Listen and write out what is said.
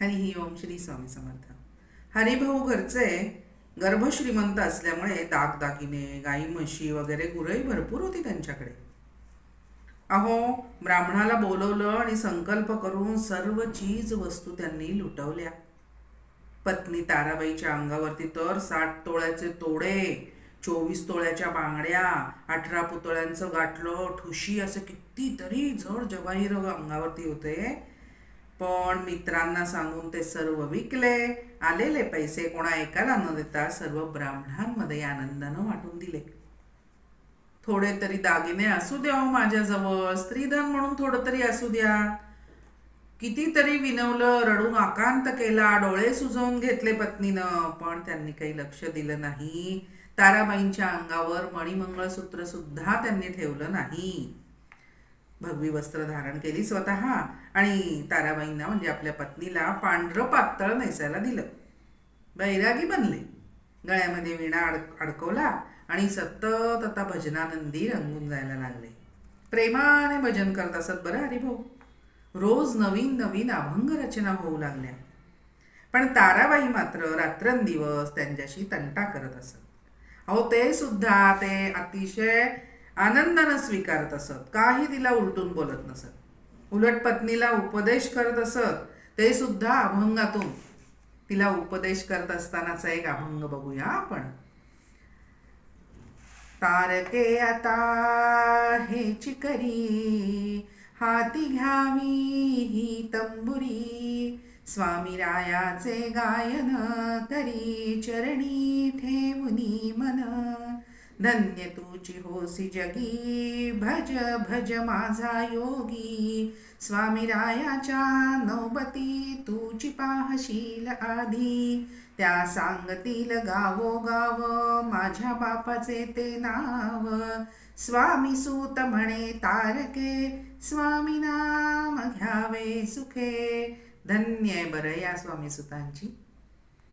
हरी ओम श्री स्वामी समर्थ. हरिभाऊ घरचे गर्भ श्रीमंत असल्यामुळे दागदागिने गाई म्हशी वगैरे गुरंही भरपूर होती त्यांच्याकडे. अहो, ब्राह्मणाला बोलवलं आणि संकल्प करून सर्व चीज वस्तू त्यांनी लुटवल्या. पत्नी ताराबाईच्या अंगावरती तर 60 तोळ्याचे तोडे, 24 तोळ्याच्या बांगड्या, 18 पुतळ्यांचं गाठलं, ठुशी, असे कितीतरी जड जवाहीर अंगावरती होते. पण मित्रांना सांगून ते सर्व विकले. आलेले पैसे कोणा एकाला न देता सर्व ब्राह्मणांमध्ये आनंदानं वाटून दिले. थोडे तरी दागिने असू द्या हो माझ्याजवळ, स्त्रीधन म्हणून थोडं तरी असू द्या. कितीतरी विनवलं, रडून आकांत केला, डोळे सुजवून घेतले पत्नीनं, पण त्यांनी काही लक्ष दिलं नाही. ताराबाईंच्या अंगावर मणिमंगळसूत्र सुद्धा त्यांनी ठेवलं नाही. भगवी वस्त्र धारण केली स्वतः आणि ताराबाईंना म्हणजे आपल्या पत्नीला पांढरं पातळ नेसायला दिलं. बैरागी बनले. गळ्यामध्ये विणा अडकवला आणि सतत आता भजनानंदी रंगून जायला लागले. प्रेमाने भजन करत असत बरं हरिभाऊ. रोज नवीन नवीन अभंग रचना होऊ लागल्या. पण ताराबाई मात्र रात्रंदिवस त्यांच्याशी तंटा करत असत. अहो, ते सुद्धा ते अतिशय आनंदानं स्वीकारत असत. काही तिला उलटून बोलत नसत. उलट पत्नीला उपदेश करत असत. ते सुद्धा अभंगातून. तिला उपदेश करत असतानाचा एक अभंग बघूया आपण. तारके आता हेची करी, हाती घ्यावी ही तंबुरी, स्वामी रायाचे गायन करी, चरणी ठेवुनी मन, धन्य तुची होसी जगी, भज भज माझा योगी, स्वामी रायाच्या नौबती तुची पाहशील आधी, त्या सांगतील गावोगाव माझ्या बापाचे ते नाव, स्वामी सूत म्हणे तारके, स्वामी नाम घ्यावे सुखे. धन्य बरं या स्वामी सुतांची.